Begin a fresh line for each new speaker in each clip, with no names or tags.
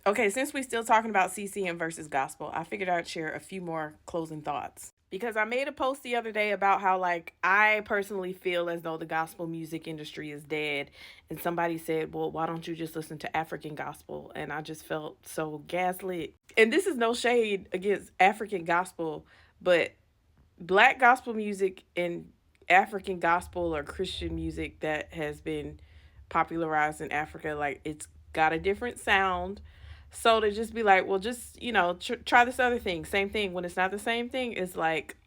Okay, since we still talking about CCM versus gospel, I figured I'd share a few more closing thoughts. Because I made a post the other day about how, like, I personally feel as though the gospel music industry is dead. And somebody said, well, why don't you just listen to African gospel? And I just felt so gaslit. And this is no shade against African gospel, but black gospel music and African gospel or Christian music that has been popularized in Africa, like, it's got a different sound. So to just be like, well, just, try this other thing, same thing, when it's not the same thing, is like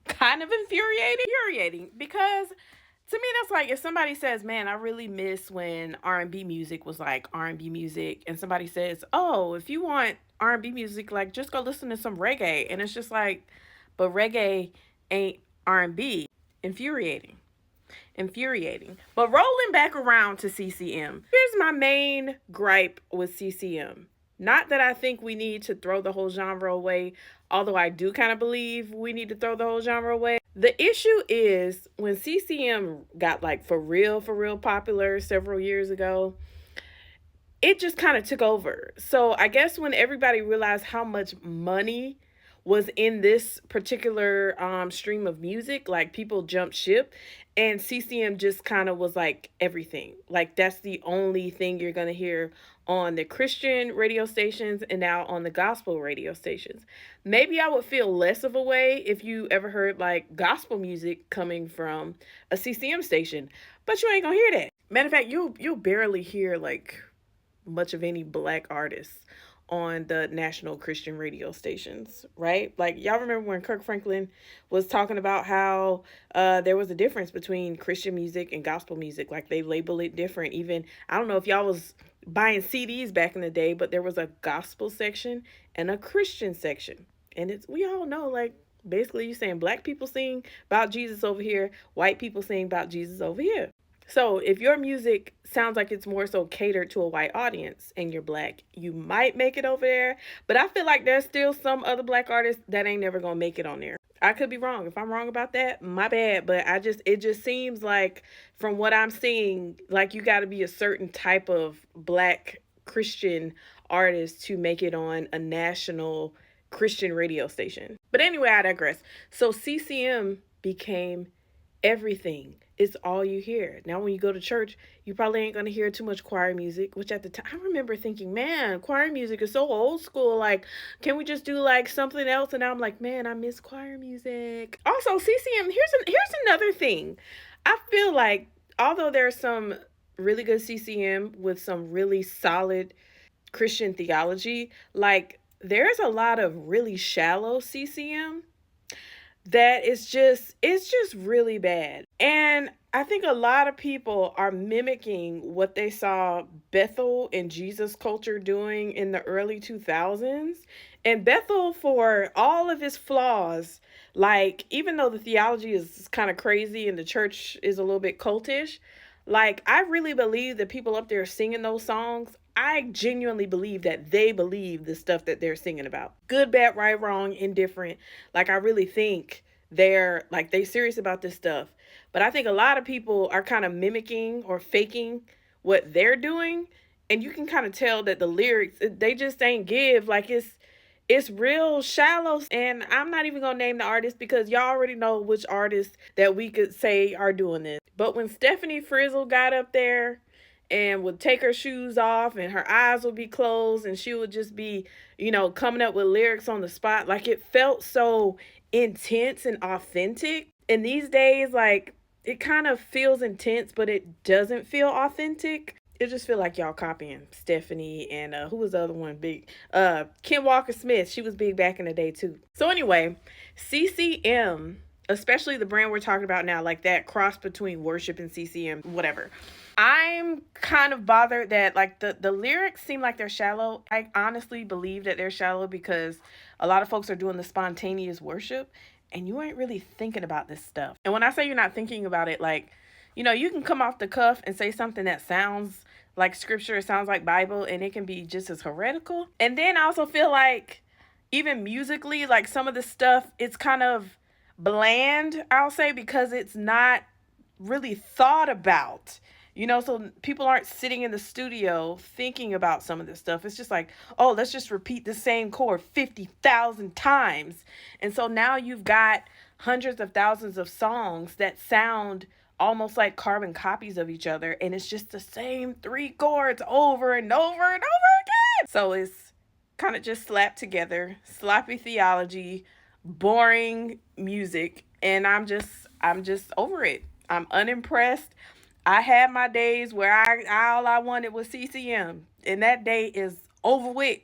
kind of infuriating because to me that's like if somebody says, man, I really miss when R&B music was like R&B music, and somebody says, oh, if you want R&B music, like, just go listen to some reggae, and it's just like, but reggae ain't R&B. Infuriating. But rolling back around to CCM, here's my main gripe with CCM. Not that I think we need to throw the whole genre away, although I do kind of believe we need to throw the whole genre away. The issue is when CCM got like for real popular several years ago, it just kind of took over. So I guess when everybody realized how much money was in this particular stream of music, like, people jumped ship, and CCM just kind of was like everything. Like, that's the only thing you're going to hear on the Christian radio stations and now on the gospel radio stations. Maybe I would feel less of a way if you ever heard like gospel music coming from a CCM station, but you ain't going to hear that. Matter of fact, you'll barely hear like much of any black artists on the national Christian radio stations, right? Like, y'all remember when Kirk Franklin was talking about how there was a difference between Christian music and gospel music. Like, they label it different. Even, I don't know if y'all was buying CDs back in the day, but there was a gospel section and a Christian section. And we all know, like, basically you're saying black people sing about Jesus over here, white people sing about Jesus over here. So if your music sounds like it's more so catered to a white audience and you're black, you might make it over there. But I feel like there's still some other black artists that ain't never gonna make it on there. I could be wrong. If I'm wrong about that, my bad. But it just seems like from what I'm seeing, like, you gotta be a certain type of black Christian artist to make it on a national Christian radio station. But anyway, I digress. So CCM became everything. It's all you hear. Now, when you go to church, you probably ain't going to hear too much choir music, which at the time I remember thinking, man, choir music is so old school. Like, can we just do like something else? And now I'm like, man, I miss choir music. Also, CCM, here's another thing. I feel like although there's some really good CCM with some really solid Christian theology, like, there's a lot of really shallow CCM that it's just really bad. And I think a lot of people are mimicking what they saw Bethel and Jesus Culture doing in the early 2000s. And Bethel, for all of his flaws, like, even though the theology is kind of crazy and the church is a little bit cultish, like, I really believe that people up there singing those songs, I genuinely believe that they believe the stuff that they're singing about. Good, bad, right, wrong, indifferent. Like, I really think they serious about this stuff. But I think a lot of people are kind of mimicking or faking what they're doing. And you can kind of tell that the lyrics, they just ain't give. Like, it's real shallow. And I'm not even going to name the artist because y'all already know which artists that we could say are doing this. But when Stephanie Frizzle got up there and would take her shoes off and her eyes would be closed and she would just be, coming up with lyrics on the spot, like, it felt so intense and authentic. And these days, like, it kind of feels intense, but it doesn't feel authentic. It just feel like y'all copying Stephanie and who was the other one big? Kim Walker Smith. She was big back in the day too. So anyway, CCM, especially the brand we're talking about now, like that cross between worship and CCM, whatever. I'm kind of bothered that, like, the lyrics seem like they're shallow. I honestly believe that they're shallow because a lot of folks are doing the spontaneous worship and you ain't really thinking about this stuff. And when I say you're not thinking about it, like, you can come off the cuff and say something that sounds like scripture, it sounds like Bible, and it can be just as heretical. And then I also feel like even musically, like, some of the stuff, it's kind of bland, I'll say, because it's not really thought about. So people aren't sitting in the studio thinking about some of this stuff. It's just like, oh, let's just repeat the same chord 50,000 times. And so now you've got hundreds of thousands of songs that sound almost like carbon copies of each other. And it's just the same three chords over and over and over again. So it's kind of just slapped together, sloppy theology, boring music. And I'm just over it. I'm unimpressed. I had my days where I all I wanted was CCM, and that day is over with.